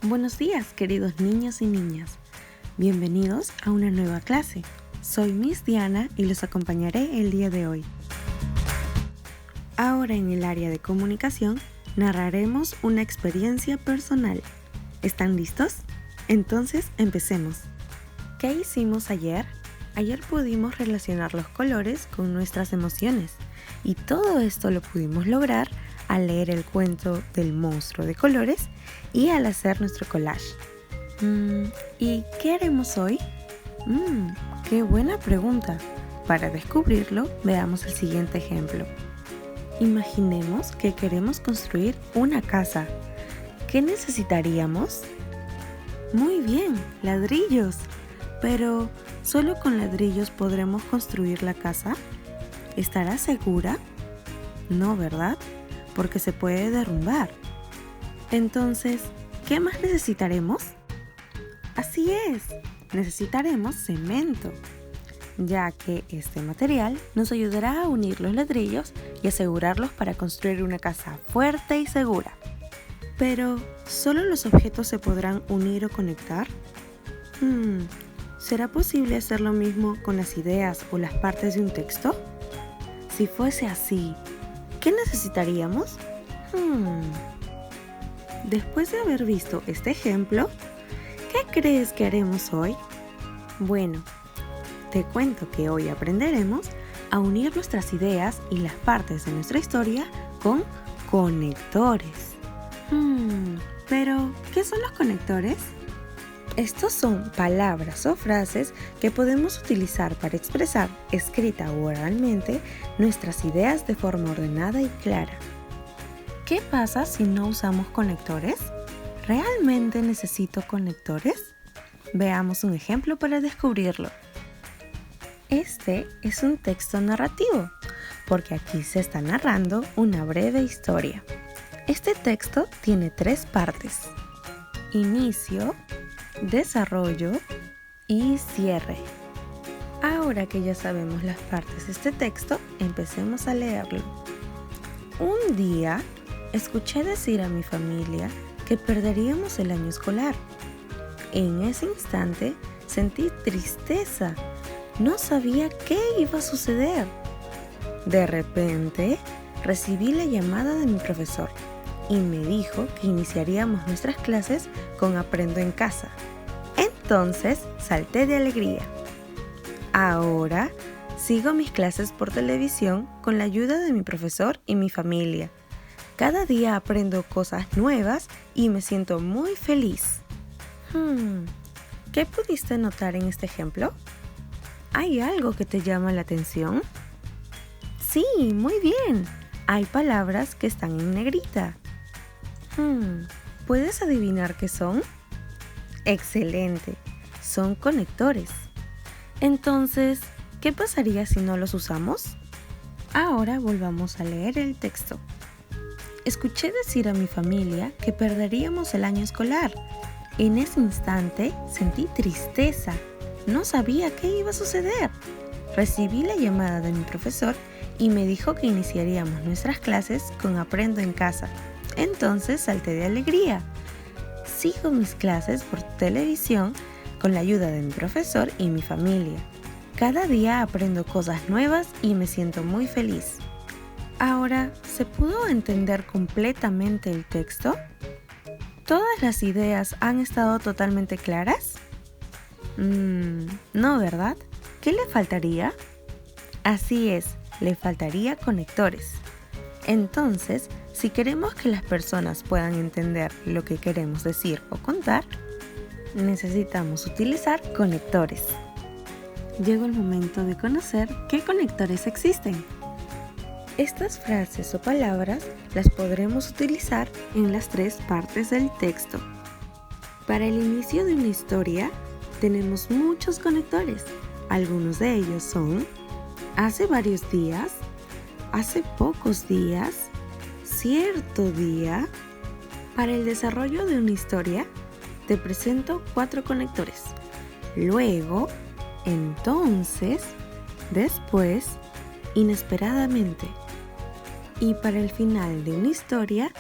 Buenos días, queridos niños y niñas. Bienvenidos a una nueva clase. Soy Miss Diana y los acompañaré el día de hoy. Ahora en el área de comunicación narraremos una experiencia personal. ¿Están listos? Entonces empecemos. ¿Qué hicimos ayer? Ayer pudimos relacionar los colores con nuestras emociones y todo esto lo pudimos lograr al leer el cuento del monstruo de colores y al hacer nuestro collage. ¿Y qué haremos hoy? ¡Qué buena pregunta! Para descubrirlo, veamos el siguiente ejemplo. Imaginemos que queremos construir una casa. ¿Qué necesitaríamos? Muy bien, ladrillos. Pero, ¿solo con ladrillos podremos construir la casa? ¿Estarás segura? No, ¿verdad? Porque se puede derrumbar. Entonces, ¿qué más necesitaremos? Así es, necesitaremos cemento, ya que este material nos ayudará a unir los ladrillos y asegurarlos para construir una casa fuerte y segura. Pero, ¿solo los objetos se podrán unir o conectar? ¿Será posible hacer lo mismo con las ideas o las partes de un texto? Si fuese así, ¿qué necesitaríamos? Después de haber visto este ejemplo, ¿qué crees que haremos hoy? Bueno, te cuento que hoy aprenderemos a unir nuestras ideas y las partes de nuestra historia con conectores. Pero, ¿qué son los conectores? Estos son palabras o frases que podemos utilizar para expresar, escrita o oralmente, nuestras ideas de forma ordenada y clara. ¿Qué pasa si no usamos conectores? ¿Realmente necesito conectores? Veamos un ejemplo para descubrirlo. Este es un texto narrativo, porque aquí se está narrando una breve historia. Este texto tiene 3 partes: inicio, desarrollo y cierre. Ahora que ya sabemos las partes de este texto, empecemos a leerlo. Un día, escuché decir a mi familia que perderíamos el año escolar. En ese instante sentí tristeza. No sabía qué iba a suceder. De repente, recibí la llamada de mi profesor y me dijo que iniciaríamos nuestras clases con Aprendo en Casa. Entonces, salté de alegría. Ahora, sigo mis clases por televisión con la ayuda de mi profesor y mi familia. Cada día aprendo cosas nuevas y me siento muy feliz. ¿Qué pudiste notar en este ejemplo? ¿Hay algo que te llama la atención? Sí, muy bien. Hay palabras que están en negrita. ¿Puedes adivinar qué son? ¡Excelente! Son conectores. Entonces, ¿qué pasaría si no los usamos? Ahora volvamos a leer el texto. Escuché decir a mi familia que perderíamos el año escolar. En ese instante sentí tristeza. No sabía qué iba a suceder. Recibí la llamada de mi profesor y me dijo que iniciaríamos nuestras clases con Aprendo en Casa. Entonces salté de alegría. Sigo mis clases por televisión con la ayuda de mi profesor y mi familia. Cada día aprendo cosas nuevas y me siento muy feliz. Ahora, ¿se pudo entender completamente el texto? ¿Todas las ideas han estado totalmente claras? No, ¿verdad? ¿Qué le faltaría? Así es, le faltaría conectores. Entonces, si queremos que las personas puedan entender lo que queremos decir o contar, necesitamos utilizar conectores. Llegó el momento de conocer qué conectores existen. Estas frases o palabras las podremos utilizar en las 3 partes del texto. Para el inicio de una historia, tenemos muchos conectores. Algunos de ellos son: hace varios días, hace pocos días, cierto día. Para el desarrollo de una historia, te presento 4 conectores: luego, entonces, después, inesperadamente. Y para el final de una historia,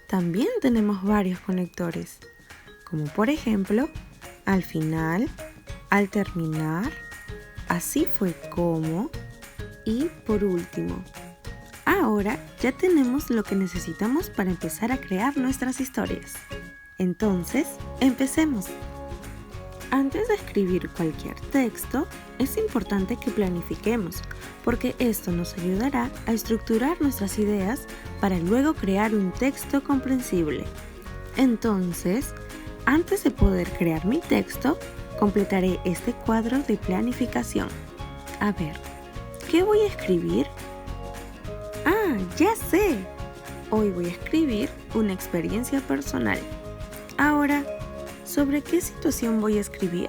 también tenemos varios conectores, como por ejemplo, al final, al terminar, así fue como y por último. Ahora ya tenemos lo que necesitamos para empezar a crear nuestras historias. Entonces, empecemos. Antes de escribir cualquier texto, es importante que planifiquemos, porque esto nos ayudará a estructurar nuestras ideas para luego crear un texto comprensible. Entonces, antes de poder crear mi texto, completaré este cuadro de planificación. A ver, ¿qué voy a escribir? ¡Ah, ya sé! Hoy voy a escribir una experiencia personal. Ahora, ¿sobre qué situación voy a escribir?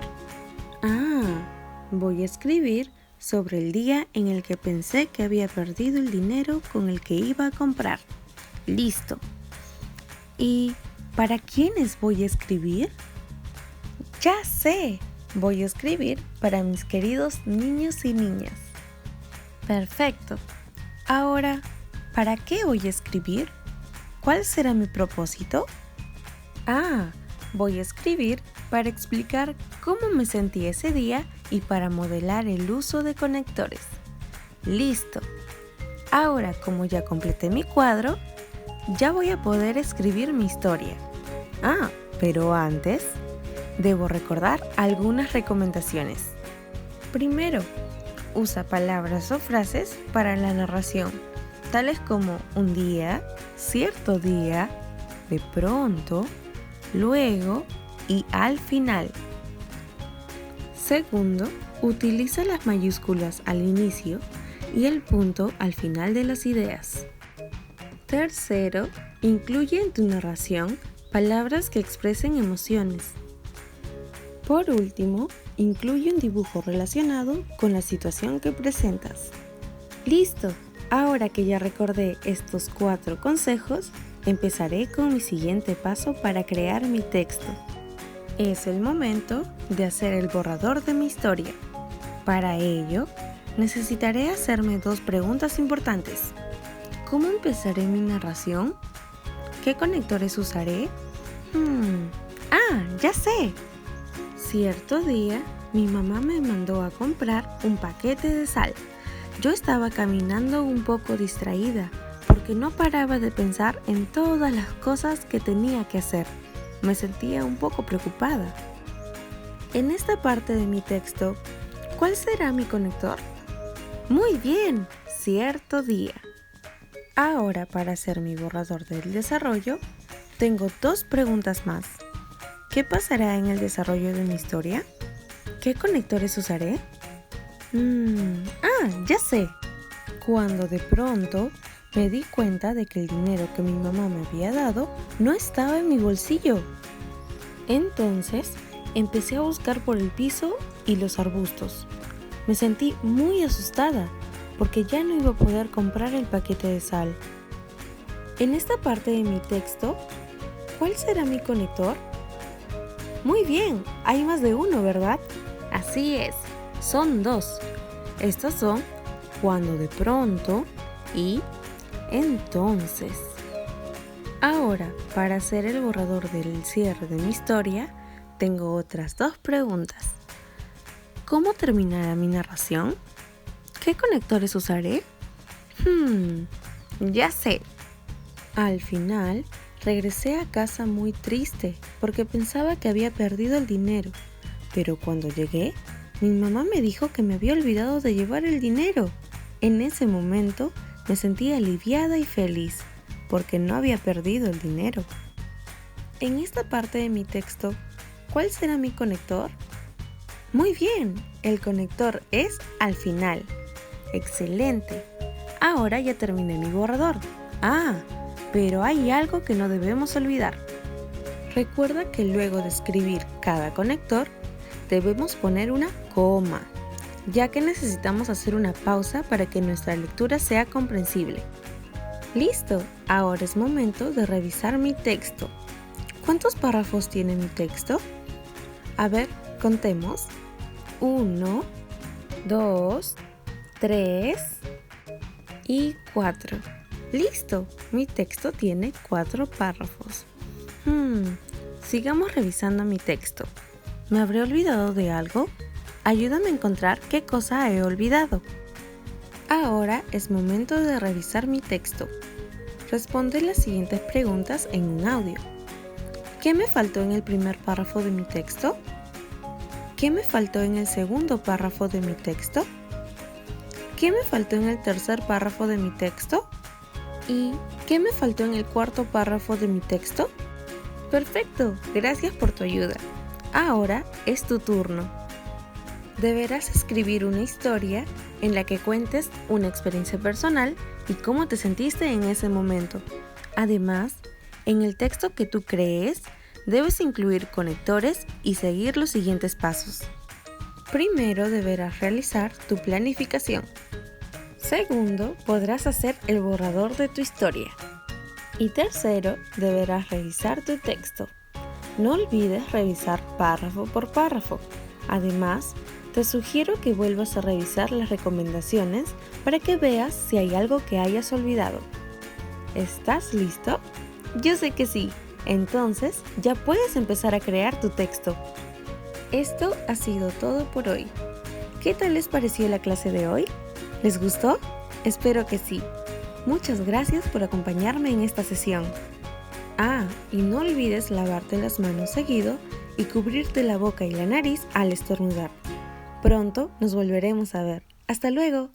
Voy a escribir sobre el día en el que pensé que había perdido el dinero con el que iba a comprar. ¡Listo! ¿Y para quiénes voy a escribir? ¡Ya sé! Voy a escribir para mis queridos niños y niñas. ¡Perfecto! Ahora, ¿para qué voy a escribir? ¿Cuál será mi propósito? Voy a escribir para explicar cómo me sentí ese día y para modelar el uso de conectores. ¡Listo! Ahora, como ya completé mi cuadro, ya voy a poder escribir mi historia. Pero antes, debo recordar algunas recomendaciones. Primero, usa palabras o frases para la narración, tales como un día, cierto día, de pronto, luego y al final. Segundo, utiliza las mayúsculas al inicio y el punto al final de las ideas. Tercero, incluye en tu narración palabras que expresen emociones. Por último, incluye un dibujo relacionado con la situación que presentas. ¡Listo! Ahora que ya recordé estos 4 consejos, empezaré con mi siguiente paso para crear mi texto. Es el momento de hacer el borrador de mi historia. Para ello, necesitaré hacerme 2 preguntas importantes. ¿Cómo empezaré mi narración? ¿Qué conectores usaré? ¡Ya sé! Cierto día, mi mamá me mandó a comprar un paquete de sal. Yo estaba caminando un poco distraída porque no paraba de pensar en todas las cosas que tenía que hacer. Me sentía un poco preocupada. En esta parte de mi texto, ¿cuál será mi conector? Muy bien, cierto día. Ahora, para hacer mi borrador del desarrollo, tengo 2 preguntas más. ¿Qué pasará en el desarrollo de mi historia? ¿Qué conectores usaré? Ya sé. Cuando de pronto me di cuenta de que el dinero que mi mamá me había dado no estaba en mi bolsillo. Entonces empecé a buscar por el piso y los arbustos. Me sentí muy asustada porque ya no iba a poder comprar el paquete de sal. En esta parte de mi texto, ¿cuál será mi conector? Muy bien, hay más de uno, ¿verdad? Así es, son 2. Estos son cuando de pronto y entonces. Ahora, para hacer el borrador del cierre de mi historia, tengo otras 2 preguntas. ¿Cómo terminará mi narración? ¿Qué conectores usaré? Ya sé. Al final, regresé a casa muy triste porque pensaba que había perdido el dinero. Pero cuando llegué, mi mamá me dijo que me había olvidado de llevar el dinero. En ese momento me sentí aliviada y feliz porque no había perdido el dinero. En esta parte de mi texto, ¿cuál será mi conector? Muy bien, el conector es al final. ¡Excelente! Ahora ya terminé mi borrador. Pero hay algo que no debemos olvidar. Recuerda que luego de escribir cada conector, debemos poner una coma, ya que necesitamos hacer una pausa para que nuestra lectura sea comprensible. ¡Listo! Ahora es momento de revisar mi texto. ¿Cuántos párrafos tiene mi texto? A ver, contemos. 1, 2, 3 y 4. ¡Listo! Mi texto tiene 4 párrafos. Sigamos revisando mi texto. ¿Me habré olvidado de algo? Ayúdame a encontrar qué cosa he olvidado. Ahora es momento de revisar mi texto. Responde las siguientes preguntas en un audio. ¿Qué me faltó en el primer párrafo de mi texto? ¿Qué me faltó en el segundo párrafo de mi texto? ¿Qué me faltó en el tercer párrafo de mi texto? ¿Y qué me faltó en el cuarto párrafo de mi texto? Perfecto, gracias por tu ayuda. Ahora es tu turno. Deberás escribir una historia en la que cuentes una experiencia personal y cómo te sentiste en ese momento. Además, en el texto que tú crees, debes incluir conectores y seguir los siguientes pasos. Primero deberás realizar tu planificación. Segundo, podrás hacer el borrador de tu historia. Y tercero, deberás revisar tu texto. No olvides revisar párrafo por párrafo. Además, te sugiero que vuelvas a revisar las recomendaciones para que veas si hay algo que hayas olvidado. ¿Estás listo? Yo sé que sí. Entonces, ya puedes empezar a crear tu texto. Esto ha sido todo por hoy. ¿Qué tal les pareció la clase de hoy? ¿Les gustó? Espero que sí. Muchas gracias por acompañarme en esta sesión. Y no olvides lavarte las manos seguido y cubrirte la boca y la nariz al estornudar. Pronto nos volveremos a ver. ¡Hasta luego!